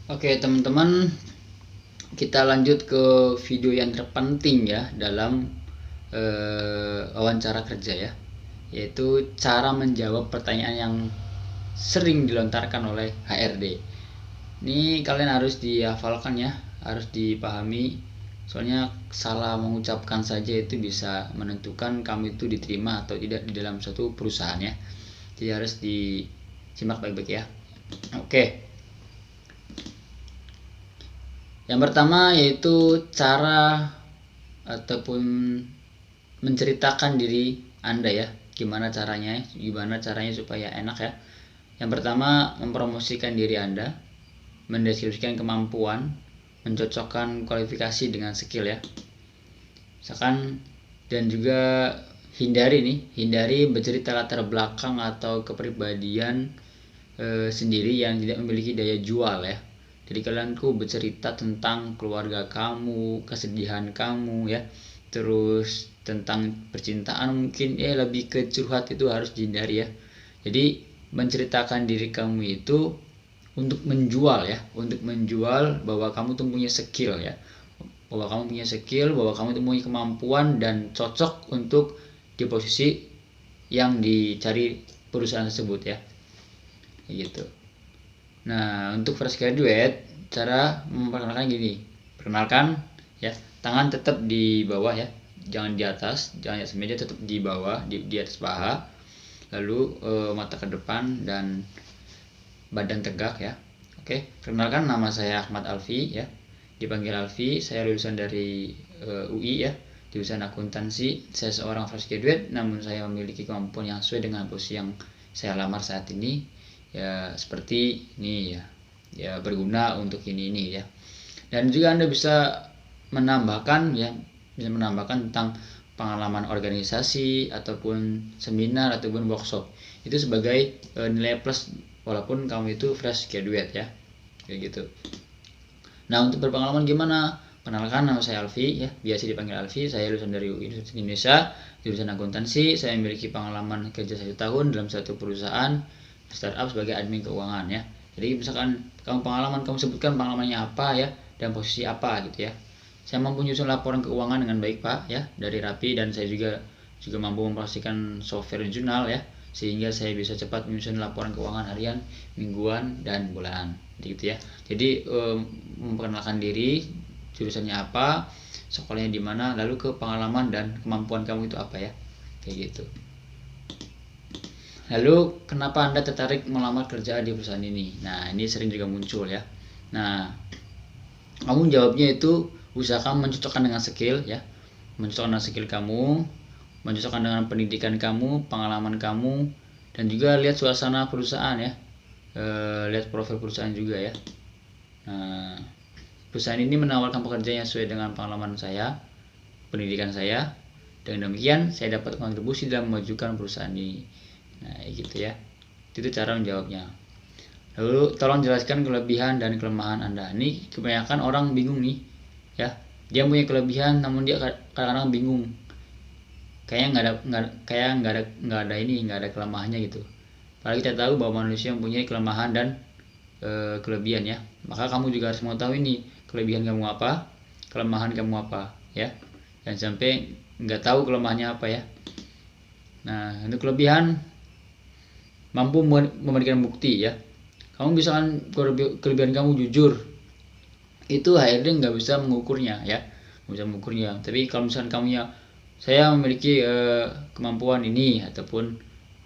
Oke teman-teman, kita lanjut ke video yang terpenting ya dalam wawancara kerja ya, yaitu cara menjawab pertanyaan yang sering dilontarkan oleh HRD. Ini kalian harus dihafalkan ya, harus dipahami, soalnya salah mengucapkan saja itu bisa menentukan kamu itu diterima atau tidak di dalam suatu perusahaan ya. Jadi harus disimak baik-baik ya. Oke. Yang pertama yaitu cara ataupun menceritakan diri Anda ya. Gimana caranya supaya enak ya. Yang pertama, mempromosikan diri Anda, mendeskripsikan kemampuan, mencocokkan kualifikasi dengan skill ya. Misalkan, dan juga hindari bercerita latar belakang atau kepribadian sendiri yang tidak memiliki daya jual ya. Jadi kalian tuh bercerita tentang keluarga kamu, kesedihan kamu ya, terus tentang percintaan mungkin lebih ke curhat, itu harus dihindari ya. Jadi menceritakan diri kamu itu untuk menjual ya, untuk menjual bahwa kamu tuh punya skill ya, bahwa kamu tuh punya kemampuan dan cocok untuk di posisi yang dicari perusahaan tersebut ya, gitu. Nah, untuk fresh graduate, cara memperkenalkan gini. Perkenalkan ya, tangan tetap di bawah ya. Jangan di atas meja, tetap di bawah, di atas paha. Lalu mata ke depan dan badan tegak ya. Oke, perkenalkan, nama saya Ahmad Alfi ya. Dipanggil Alfi, saya lulusan dari UI ya, jurusan akuntansi. Saya seorang fresh graduate, namun saya memiliki kemampuan yang sesuai dengan posisi yang saya lamar saat ini. Ya seperti ini ya berguna untuk ini ya. Dan juga Anda bisa menambahkan tentang pengalaman organisasi ataupun seminar ataupun workshop, itu sebagai nilai plus walaupun kamu itu fresh graduate ya, kayak gitu. Nah, untuk berpengalaman gimana? Perkenalkan, nama saya Alfi ya, biasa dipanggil Alfi. Saya lulusan dari Universitas Indonesia, jurusan akuntansi. Saya memiliki pengalaman kerja 1 tahun dalam satu perusahaan startup sebagai admin keuangan ya. Jadi misalkan kamu sebutkan pengalamannya apa ya, dan posisi apa gitu ya. Saya mampu menyusun laporan keuangan dengan baik Pak ya, dari rapi, dan saya juga mampu mempromosikan software jurnal ya, sehingga saya bisa cepat menyusun laporan keuangan harian, mingguan, dan bulanan gitu ya. Jadi memperkenalkan diri, jurusannya apa, sekolahnya di mana, lalu ke pengalaman dan kemampuan kamu itu apa ya, kayak gitu. Lalu kenapa Anda tertarik melamar kerja di perusahaan ini? Nah, ini sering juga muncul ya. Nah, kamu jawabnya itu usahakan mencocokkan dengan skill ya, mencocokkan dengan skill kamu, mencocokkan dengan pendidikan kamu, pengalaman kamu, dan juga lihat suasana perusahaan ya, lihat profil perusahaan juga ya. Nah, perusahaan ini menawarkan pekerjaan yang sesuai dengan pengalaman saya, pendidikan saya. Dengan demikian saya dapat kontribusi dalam memajukan perusahaan ini. Nah, gitu ya. Itu cara menjawabnya. Lalu tolong jelaskan kelebihan dan kelemahan Anda. Ini kebanyakan orang bingung nih, ya. Dia punya kelebihan, namun dia kadang-kadang bingung. Kayaknya nggak ada kelemahannya gitu. Padahal kita tahu bahwa manusia mempunyai kelemahan dan kelebihan ya. Maka kamu juga harus mengetahui nih, kelebihan kamu apa, kelemahan kamu apa, ya. Jangan sampai nggak tahu kelemahannya apa ya. Nah, untuk kelebihan, mampu memberikan bukti ya. Kamu misalkan kelebihan kamu jujur, itu HRD nggak bisa mengukurnya ya, nggak bisa mengukurnya. Tapi kalau misalkan kamunya, saya memiliki kemampuan ini, ataupun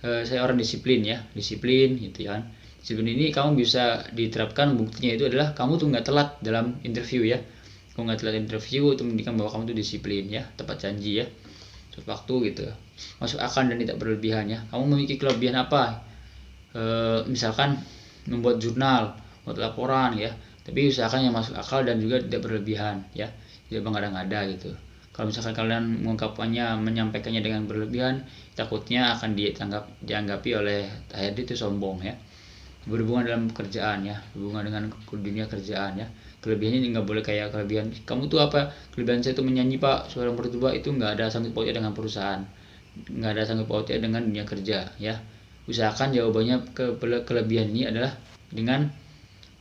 saya orang disiplin ya, disiplin gitu kan. Disiplin ini kamu bisa diterapkan, buktinya itu adalah kamu tuh nggak telat dalam interview ya. Kamu nggak telat interview, itu menunjukkan bahwa kamu tuh disiplin ya, tepat janji ya, tepat waktu gitu, masuk akal dan tidak berlebihan ya. Kamu memiliki kelebihan apa? Misalkan membuat jurnal, membuat laporan ya, tapi usahakan yang masuk akal dan juga tidak berlebihan ya, tidak mengada-ngada gitu. Kalau misalkan kalian mengungkapkannya, menyampaikannya dengan berlebihan, takutnya akan dianggapi oleh HRD itu sombong ya. Berhubungan dalam pekerjaan ya, hubungan dengan dunia kerjaan ya. Kelebihan ini nggak boleh kayak kelebihan kamu tuh apa, kelebihan saya tuh menyanyi Pak, suara merdu Pak, itu nggak ada sangkut pautnya dengan perusahaan, nggak ada sangkut pautnya dengan dunia kerja ya. Usahakan jawabannya kelebihan ini adalah dengan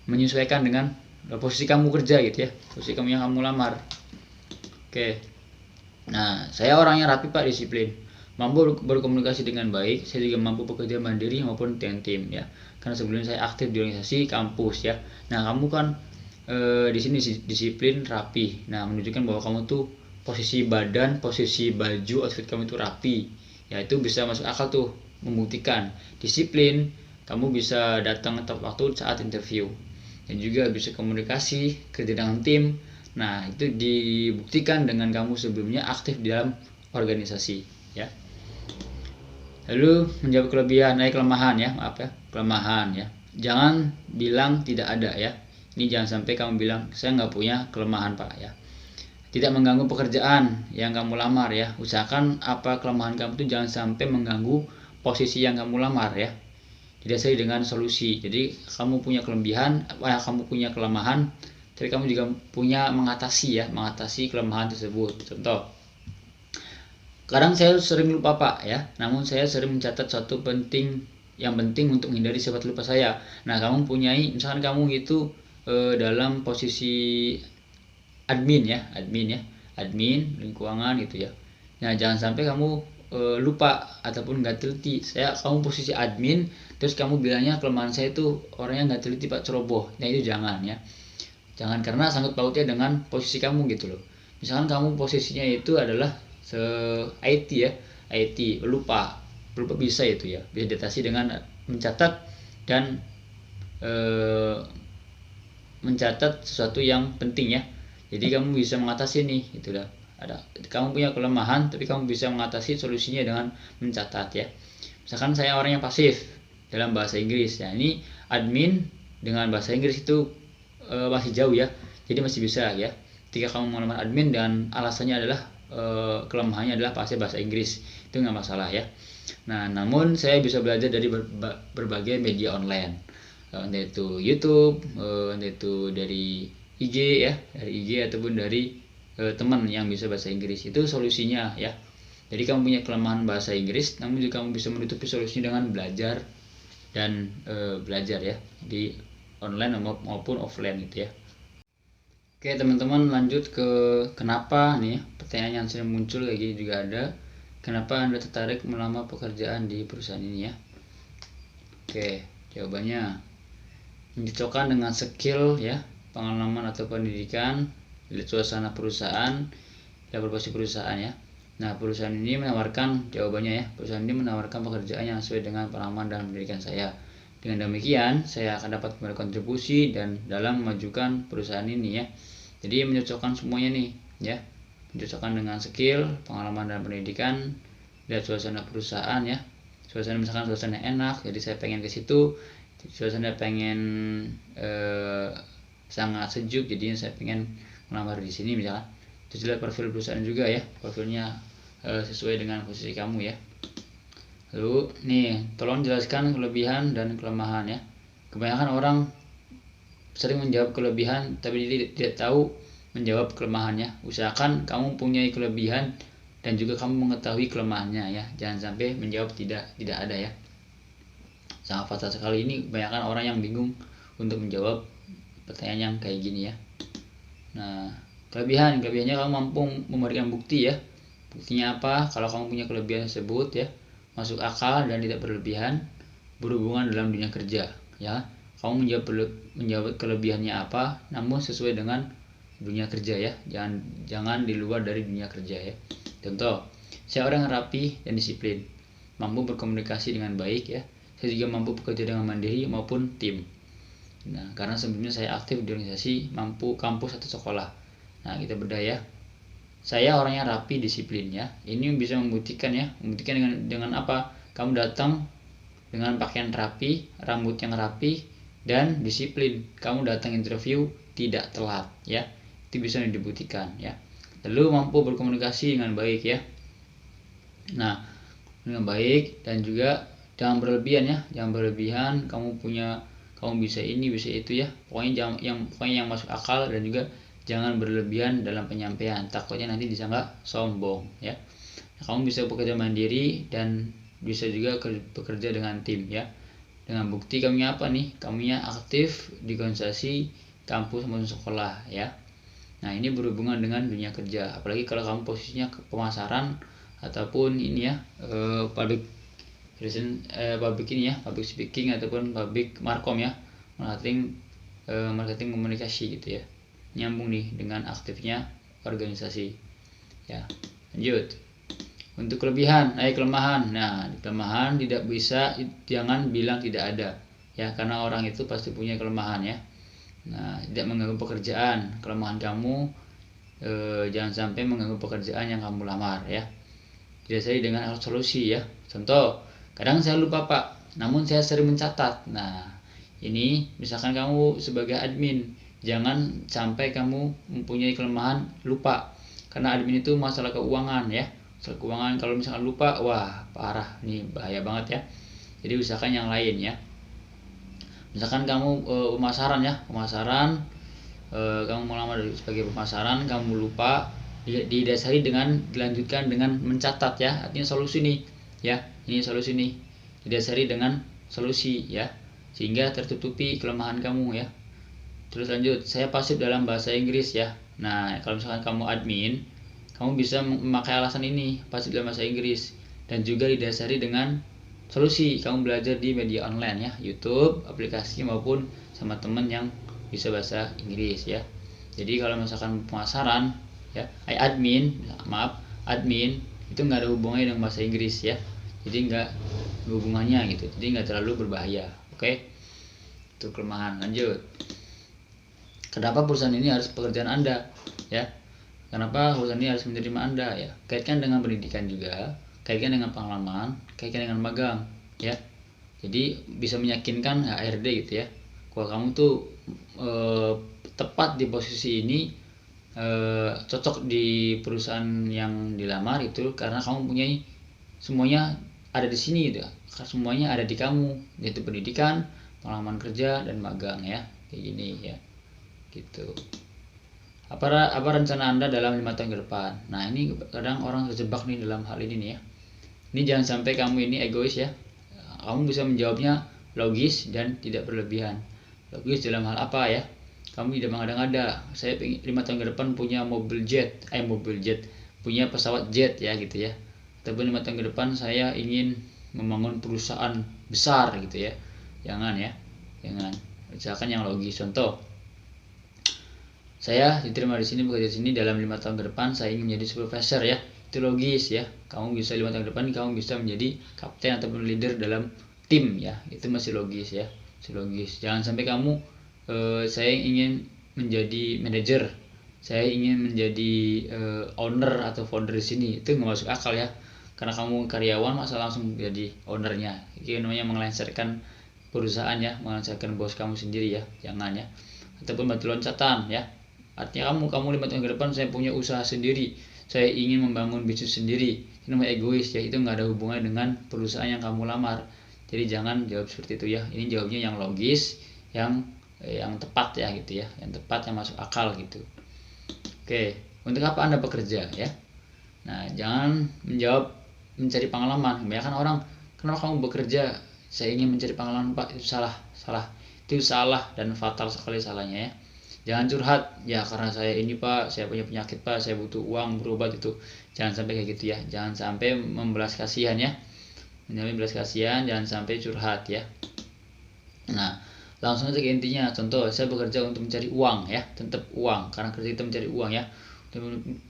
menyesuaikan dengan posisi kamu kerja gitu ya, posisi kamu yang kamu lamar. Oke. Nah, saya orangnya rapi Pak, disiplin, mampu berkomunikasi dengan baik. Saya juga mampu bekerja mandiri maupun tim ya. Karena sebelumnya saya aktif di organisasi kampus ya. Nah, kamu kan di sini disiplin, rapi. Nah, menunjukkan bahwa kamu tuh posisi badan, posisi baju, outfit kamu itu rapi. Ya, itu bisa masuk akal tuh, membuktikan disiplin. Kamu bisa datang tepat waktu saat interview. Dan juga bisa komunikasi, kerja dengan tim. Nah, itu dibuktikan dengan kamu sebelumnya aktif di dalam organisasi ya. Lalu menjawab kelebihan, kelemahan ya, maaf ya, kelemahan ya. Jangan bilang tidak ada ya. Ini jangan sampai kamu bilang saya nggak punya kelemahan Pak ya. Tidak mengganggu pekerjaan yang kamu lamar ya. Usahakan apa kelemahan kamu itu jangan sampai mengganggu posisi yang kamu lamar ya. Didasari dengan solusi. Jadi kamu punya kelebihan, kamu punya kelemahan, tapi kamu juga punya mengatasi kelemahan tersebut. Contoh, kadang saya sering lupa Pak ya, namun saya sering mencatat suatu yang penting untuk menghindari sifat lupa saya. Nah, kamu punyai, misalkan kamu itu dalam posisi admin ya, admin lingkungan gitu ya. Nah, jangan sampai kamu lupa ataupun nggak teliti. Kamu posisi admin, terus kamu bilangnya kelemahan saya itu orangnya nggak teliti Pak, ceroboh. Nah, itu jangan ya. Jangan, karena sangkut pautnya dengan posisi kamu gitu loh. Misalkan kamu posisinya itu adalah IT ya, IT, lupa bisa itu ya, bisa diatasi dengan mencatat dan mencatat sesuatu yang penting ya. Jadi kamu bisa mengatasi nih, itulah ada kamu punya kelemahan tapi kamu bisa mengatasi solusinya dengan mencatat ya. Misalkan saya orang yang pasif dalam bahasa Inggris ya, ini admin dengan bahasa Inggris itu masih jauh ya, jadi masih bisa ya. Ketika kamu melamar admin dan alasannya adalah kelemahannya adalah pasif bahasa Inggris, itu nggak masalah ya. Nah, namun saya bisa belajar dari berbagai media online, entah itu YouTube, entah itu dari IG ya, dari IG ataupun dari teman yang bisa bahasa Inggris. Itu solusinya ya. Jadi kamu punya kelemahan bahasa Inggris, namun juga kamu bisa menutupi solusinya dengan belajar dan belajar ya di online maupun offline gitu ya. Oke teman-teman, lanjut ke kenapa nih, pertanyaan yang sering muncul kayak gini juga ada. Kenapa Anda tertarik melamar pekerjaan di perusahaan ini ya? Oke, jawabannya mencocokkan dengan skill ya, pengalaman atau pendidikan, lihat suasana perusahaan, lihat berbasis perusahaan ya. Nah, perusahaan ini menawarkan, jawabannya ya, perusahaan ini menawarkan pekerjaan yang sesuai dengan pengalaman dan pendidikan saya. Dengan demikian, saya akan dapat berkontribusi dan dalam memajukan perusahaan ini ya. Jadi mencocokkan semuanya nih ya, mencocokkan dengan skill, pengalaman dan pendidikan, lihat suasana perusahaan ya. Suasana, misalkan suasana enak, jadi saya pengen ke situ. Suasana pengen sangat sejuk, jadinya saya pengen melamar di sini misalkan. Terus lihat profil perusahaan juga ya, profilnya sesuai dengan posisi kamu ya. Lalu nih, tolong jelaskan kelebihan dan kelemahan ya. Kebanyakan orang sering menjawab kelebihan tapi tidak tahu menjawab kelemahannya. Usahakan kamu punya kelebihan dan juga kamu mengetahui kelemahannya ya. Jangan sampai menjawab tidak ada ya. Sangat fatal sekali, ini kebanyakan orang yang bingung untuk menjawab pertanyaan yang kayak gini ya. Nah, kelebihannya kamu mampu memberikan bukti ya. Buktinya apa? Kalau kamu punya kelebihan tersebut ya, masuk akal dan tidak berlebihan, berhubungan dalam dunia kerja ya. Kamu menjawab kelebihannya apa, namun sesuai dengan dunia kerja ya. Jangan di luar dari dunia kerja ya. Contoh, saya orang yang rapi dan disiplin, mampu berkomunikasi dengan baik ya. Saya juga mampu bekerja dengan mandiri maupun tim. Nah, karena sebelumnya saya aktif di organisasi, mampu kampus atau sekolah. Nah, kita bedah ya. Saya orangnya rapi, disiplin ya. Ini bisa membuktikan ya. Membuktikan dengan apa? Kamu datang dengan pakaian rapi, rambut yang rapi, dan disiplin. Kamu datang interview tidak telat ya. Itu bisa dibuktikan ya. Lalu mampu berkomunikasi dengan baik ya. Nah, dengan baik dan juga jangan berlebihan ya. Jangan berlebihan. Kamu bisa ini, bisa itu ya. Pokoknya yang masuk akal, dan juga jangan berlebihan dalam penyampaian, takutnya nanti disangka sombong ya. Kamu bisa bekerja mandiri dan bisa juga bekerja dengan tim ya. Dengan bukti kamunya apa nih? Kamunya aktif di organisasi, kampus maupun sekolah ya. Nah ini berhubungan dengan dunia kerja, apalagi kalau kamu posisinya ke pemasaran ataupun ini ya public public ini ya, public speaking ataupun public markom ya, marketing komunikasi gitu ya, nyambung nih dengan aktifnya organisasi ya. Lanjut untuk kelemahan. Nah kelemahan tidak bisa, jangan bilang tidak ada ya, karena orang itu pasti punya kelemahan ya. Nah tidak mengganggu pekerjaan, kelemahan kamu jangan sampai mengganggu pekerjaan yang kamu lamar ya. Didasari dengan solusi ya. Contoh, kadang saya lupa Pak, namun saya sering mencatat. Nah ini misalkan kamu sebagai admin, jangan sampai kamu mempunyai kelemahan lupa, karena admin itu masalah keuangan ya. Masalah keuangan, kalau misalkan lupa, wah parah, nih bahaya banget ya. Jadi usahakan yang lain ya. Misalkan kamu pemasaran ya, kamu melamar sebagai pemasaran, kamu lupa, didasari dengan dilanjutkan dengan mencatat ya, artinya solusi nih ya, ini solusi nih, didasari dengan solusi ya, sehingga tertutupi kelemahan kamu ya. Terus lanjut, saya pasif dalam bahasa Inggris ya. Nah kalau misalkan kamu admin, kamu bisa memakai alasan ini, pasif dalam bahasa Inggris, dan juga didasari dengan solusi, kamu belajar di media online ya, YouTube, aplikasi maupun sama temen yang bisa bahasa Inggris ya. Jadi kalau misalkan pemasaran ya, admin itu nggak ada hubungannya dengan bahasa Inggris ya, jadi nggak hubungannya gitu, jadi nggak terlalu berbahaya. Oke, itu kelemahan. Lanjut, kenapa perusahaan ini harus pekerjaan Anda ya, kenapa perusahaan ini harus menerima Anda ya, kaitkan dengan pendidikan juga, kaitkan dengan pengalaman, kaitkan dengan magang ya. Jadi bisa meyakinkan HRD gitu ya, kalau kamu tuh tepat di posisi ini, cocok di perusahaan yang dilamar itu, karena kamu punya semuanya ada di sini gitu, semuanya ada di kamu, yaitu pendidikan, pengalaman kerja, dan magang ya, kayak gini ya gitu. Apa rencana Anda dalam 5 tahun ke depan? Nah ini kadang orang terjebak nih dalam hal ini nih ya. Ini jangan sampai kamu ini egois ya, kamu bisa menjawabnya logis dan tidak berlebihan. Logis dalam hal apa ya? Kamu tidak mengada-ngada, saya 5 tahun ke depan punya mobil jet, punya pesawat jet ya gitu ya. Ataupun 5 tahun ke depan saya ingin membangun perusahaan besar gitu ya. Jangan ya, jangan. Misalkan yang logis. Contoh, saya diterima di sini, bekerja di sini, dalam 5 tahun ke depan saya ingin menjadi supervisor ya. Itu logis ya. Kamu bisa 5 tahun ke depan kamu bisa menjadi kapten ataupun leader dalam tim ya. Itu masih logis ya. Masih logis. Jangan sampai kamu saya ingin menjadi manajer, saya ingin menjadi owner atau founder di sini. Itu nggak masuk akal ya. Karena kamu karyawan, masa langsung jadi ownernya. Itu namanya melengsarkan perusahaan ya, melengsarkan bos kamu sendiri ya. Jangan ya. Ataupun batu loncatan ya, artinya kamu 5 tahun ke depan saya punya usaha sendiri, saya ingin membangun bisnis sendiri. Itu namanya egois ya, itu nggak ada hubungannya dengan perusahaan yang kamu lamar. Jadi jangan jawab seperti itu ya. Ini jawabnya yang logis, yang tepat ya gitu ya, yang tepat, yang masuk akal gitu. Oke, untuk apa Anda bekerja ya? Nah jangan menjawab mencari pengalaman. Kebanyakan orang, kenapa kamu bekerja? Saya ingin mencari pengalaman Pak. Itu salah. Itu salah dan fatal sekali salahnya ya. Jangan curhat ya, karena saya ini Pak, saya punya penyakit Pak, saya butuh uang berobat. Itu jangan sampai kayak gitu ya. Jangan sampai membelas kasihan ya, membelas kasihan, jangan sampai curhat ya. Nah langsung aja ke intinya. Contoh, saya bekerja untuk mencari uang ya, tetap uang, karena kerja kita mencari uang ya,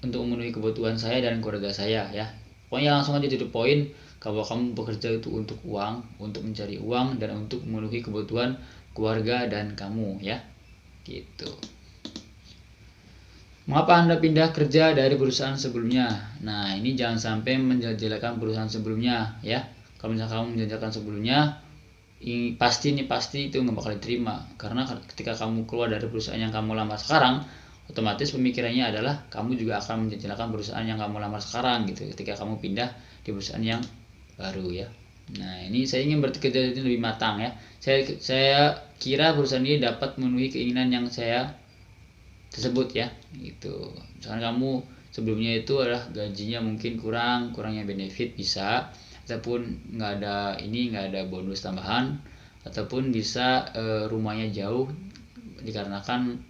untuk memenuhi kebutuhan saya dan keluarga saya ya. Pokoknya langsung aja to the point, kalau kamu bekerja itu untuk uang, untuk mencari uang, dan untuk memenuhi kebutuhan keluarga dan kamu ya gitu. Mengapa Anda pindah kerja dari perusahaan sebelumnya? Nah ini jangan sampai menjelek-jelekan perusahaan sebelumnya ya. Kalau misalnya kamu menjelek-jelekan sebelumnya, pasti itu nggak bakal diterima, karena ketika kamu keluar dari perusahaan yang kamu lamar sekarang, otomatis pemikirannya adalah kamu juga akan menjelek-jelekan perusahaan yang kamu lamar sekarang gitu, ketika kamu pindah di perusahaan yang baru ya. Nah ini saya ingin bekerja lebih matang ya. Saya kira perusahaan ini dapat memenuhi keinginan yang saya tersebut ya gitu. Misalkan kamu sebelumnya itu adalah gajinya mungkin kurangnya benefit, bisa, ataupun nggak ada bonus tambahan, ataupun bisa rumahnya jauh, dikarenakan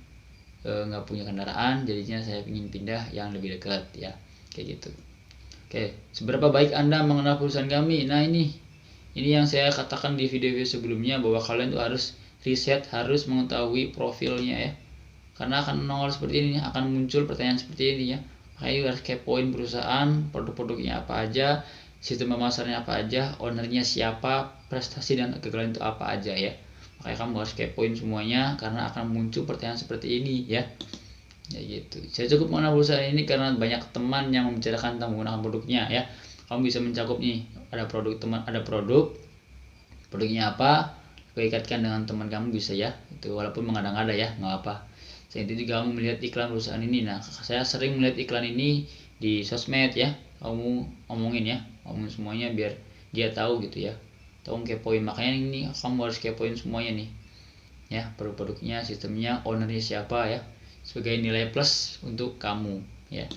nggak punya kendaraan, jadinya saya ingin pindah yang lebih dekat ya, kayak gitu. Oke, seberapa baik Anda mengenal perusahaan kami? Nah, ini yang saya katakan di video-video sebelumnya, bahwa kalian tuh harus riset, harus mengetahui profilnya ya, karena akan nongol seperti ini, akan muncul pertanyaan seperti ini ya. Makanya harus kepoin perusahaan, produk-produknya apa aja, sistem pemasarnya apa aja, ownernya siapa, prestasi dan kegagalan itu apa aja ya. Makanya kamu harus kepoin semuanya, karena akan muncul pertanyaan seperti ini ya. Ya gitu. Saya cukup mengenal perusahaan ini karena banyak teman yang membicarakan tentang menggunakan produknya ya. Kamu bisa mencakup nih, ada produk teman, ada produknya apa, ikatkan dengan teman kamu bisa ya. Itu walaupun mengada-ngada ya, nggak apa. Selain itu juga kamu melihat iklan perusahaan ini. Nah, saya sering melihat iklan ini di sosmed ya. Kamu omongin ya, omongin semuanya biar dia tahu gitu ya. Tahu kepoin, makanya ini kamu harus kepoin semuanya nih. Ya, produk-produknya, sistemnya, ownernya siapa ya. Sebagai nilai plus untuk kamu ya.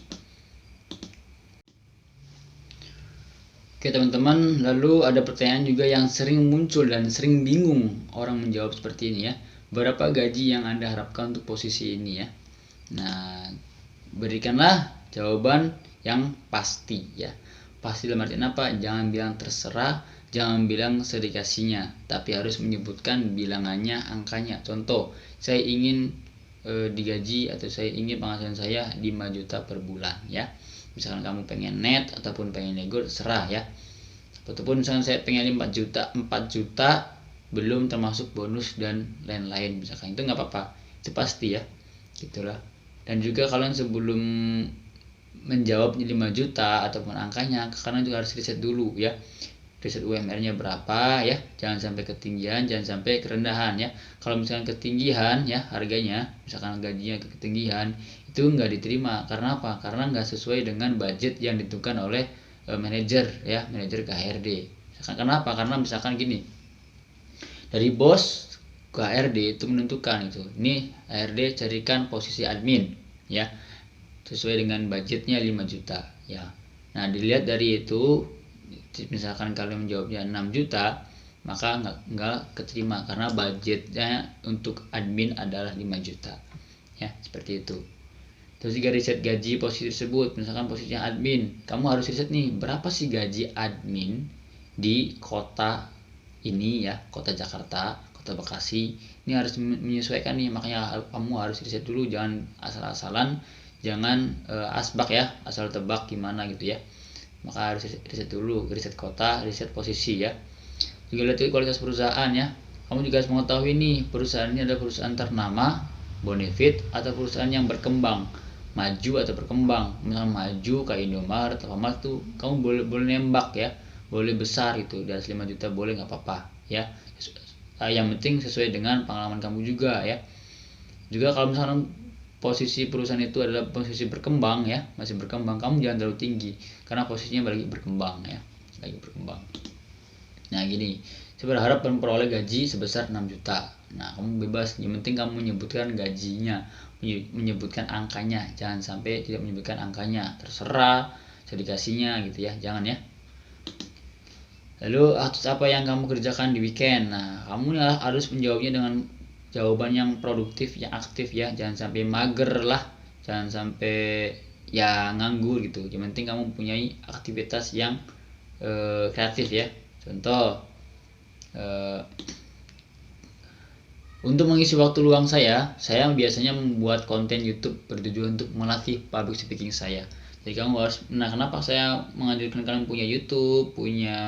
Oke teman-teman, lalu ada pertanyaan juga yang sering muncul dan sering bingung orang menjawab seperti ini ya. Berapa gaji yang Anda harapkan untuk posisi ini ya? Nah, berikanlah jawaban yang pasti ya. Pasti dalam artian apa? Jangan bilang terserah, jangan bilang sedikasinya, tapi harus menyebutkan bilangannya, angkanya. Contoh, saya ingin digaji atau saya ingin penghasilan saya 5 juta per bulan ya. Misalkan kamu pengen net ataupun pengen nego, serah ya. Ataupun misalkan saya pengen 4 juta belum termasuk bonus dan lain-lain, misalkan itu nggak apa-apa, itu pasti ya, gitulah. Dan juga kalian sebelum menjawab 5 juta ataupun angkanya, kalian juga harus riset dulu ya. Riset UMR-nya berapa ya, jangan sampai ketinggian, jangan sampai kerendahan ya. Kalau misalkan ketinggian ya harganya, misalkan gajinya ketinggian, itu nggak diterima. Karena apa? Karena nggak sesuai dengan budget yang ditentukan oleh manajer ya, manajer ke HRD. Misalkan kenapa? Karena misalkan gini, dari bos ke HRD itu menentukan itu, ini HRD carikan posisi admin ya, sesuai dengan budgetnya 5 juta ya. Nah, dilihat dari itu, misalkan kalian menjawabnya 6 juta, maka nggak keterima karena budgetnya untuk admin adalah 5 juta ya, seperti itu. Terus juga riset gaji posisi tersebut, misalkan posisinya admin, kamu harus riset nih berapa sih gaji admin di kota ini ya, kota Jakarta, kota Bekasi. Ini harus menyesuaikan nih, makanya kamu harus riset dulu, jangan asal-asalan, jangan asbak ya, asal tebak gimana gitu ya. Maka harus riset dulu, riset kota, riset posisi ya. Juga lihat kualitas perusahaan ya. Kamu juga harus mengetahui nih, perusahaan ini adalah perusahaan ternama, bonafit, atau perusahaan yang berkembang, maju atau berkembang. Misalnya maju kayak Indomaret, Alfamart tuh kamu boleh nembak ya, boleh besar itu, di atas 5 juta boleh, nggak apa-apa ya. Yang penting sesuai dengan pengalaman kamu juga ya. Juga kalau misalnya posisi perusahaan itu adalah posisi berkembang ya, masih berkembang, kamu jangan terlalu tinggi karena posisinya lagi berkembang ya, lagi berkembang. Nah gini, saya berharap memperoleh gaji sebesar 6 juta. Nah, kamu bebas, yang penting kamu menyebutkan gajinya, menyebutkan angkanya, jangan sampai tidak menyebutkan angkanya, terserah sedikasinya gitu ya, jangan ya. Lalu aktivitas apa yang kamu kerjakan di weekend? Nah, kamu harus menjawabnya dengan jawaban yang produktif, yang aktif ya, jangan sampai mager lah, jangan sampai ya nganggur gitu. Yang penting kamu mempunyai aktivitas yang kreatif ya. Contoh, untuk mengisi waktu luang saya biasanya membuat konten YouTube bertujuan untuk melatih public speaking saya. Jadi kamu harus, nah kenapa saya menganjurkan kalian punya YouTube, punya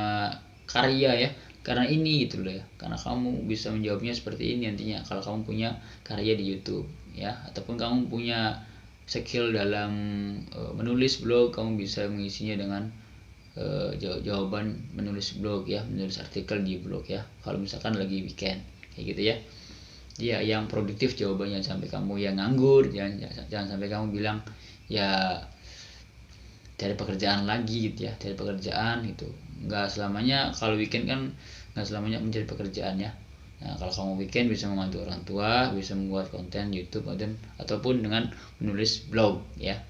karya ya, karena ini gitu loh ya, karena kamu bisa menjawabnya seperti ini nantinya kalau kamu punya karya di YouTube ya, ataupun kamu punya skill dalam menulis blog, kamu bisa mengisinya dengan jawaban menulis blog ya, menulis artikel di blog ya, kalau misalkan lagi weekend kayak gitu ya. Dia yang produktif jawabannya, sampai kamu yang nganggur, jangan sampai kamu bilang ya cari pekerjaan lagi gitu ya, cari pekerjaan itu nggak selamanya, kalau weekend kan nggak selamanya mencari pekerjaan ya. Nah, kalau kamu weekend bisa membantu orang tua, bisa membuat konten YouTube ataupun dengan menulis blog ya.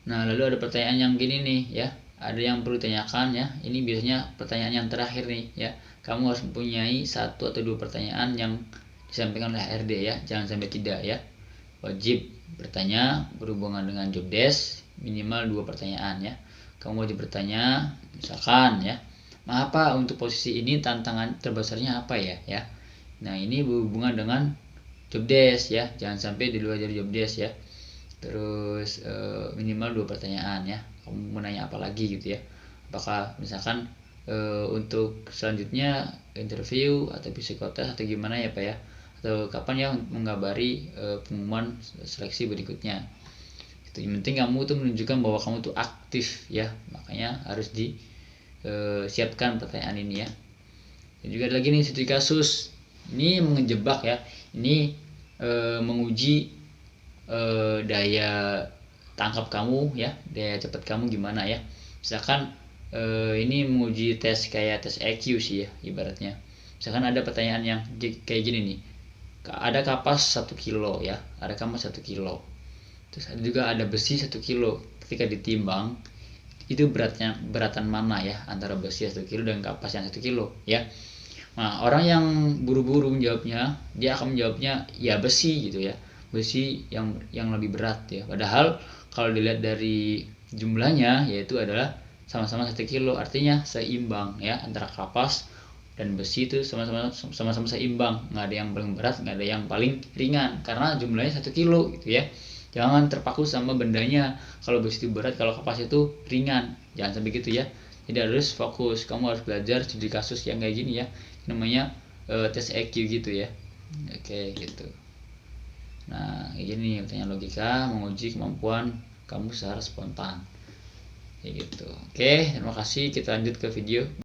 Nah, lalu ada pertanyaan yang gini nih ya, ada yang perlu ditanyakan ya, ini biasanya pertanyaan yang terakhir nih ya. Kamu harus mempunyai 1 atau 2 pertanyaan yang disampaikan oleh HRD ya, jangan sampai tidak ya. Wajib bertanya berhubungan dengan job desk minimal 2 pertanyaan ya. Kamu wajib bertanya misalkan ya, "Maaf Pak, untuk posisi ini tantangan terbesarnya apa ya?" ya. Nah, ini berhubungan dengan job desk ya, jangan sampai di luar dari job desk ya. Terus minimal 2 pertanyaan ya. Kamu mau nanya apa lagi gitu ya. Apakah misalkan untuk selanjutnya interview atau psikotes atau gimana ya Pak ya, atau kapan ya mengabari pengumuman seleksi berikutnya. Itu yang penting kamu tuh menunjukkan bahwa kamu tuh aktif ya, makanya harus disiapkan pertanyaan ini ya. Dan juga ada lagi nih studi kasus, ini mengejebak ya, ini menguji daya tangkap kamu ya, daya cepat kamu gimana ya. Misalkan ini menguji tes kayak tes EQ sih ya ibaratnya. Misalkan ada pertanyaan yang kayak gini nih, ada kapas 1 kilo ya, ada kapas 1 kilo, terus juga ada besi 1 kilo. Ketika ditimbang itu beratan mana ya antara besi 1 kilo dan kapas yang 1 kilo ya. Nah, orang yang buru-buru menjawabnya, dia akan menjawabnya ya besi gitu ya, besi yang lebih berat ya. Padahal kalau dilihat dari jumlahnya yaitu adalah sama-sama 1 kilo, artinya seimbang ya, antara kapas dan besi itu sama-sama seimbang, nggak ada yang paling berat, nggak ada yang paling ringan, karena jumlahnya 1 kilo gitu ya. Jangan terpaku sama bendanya, kalau besi itu berat, kalau kapas itu ringan, jangan sampai gitu ya. Jadi harus fokus, kamu harus belajar studi kasus yang kayak gini ya, namanya tes EQ gitu ya. Oke gitu. Nah ini pertanyaan logika menguji kemampuan kamu secara spontan kayak gitu. Oke, terima kasih, kita lanjut ke video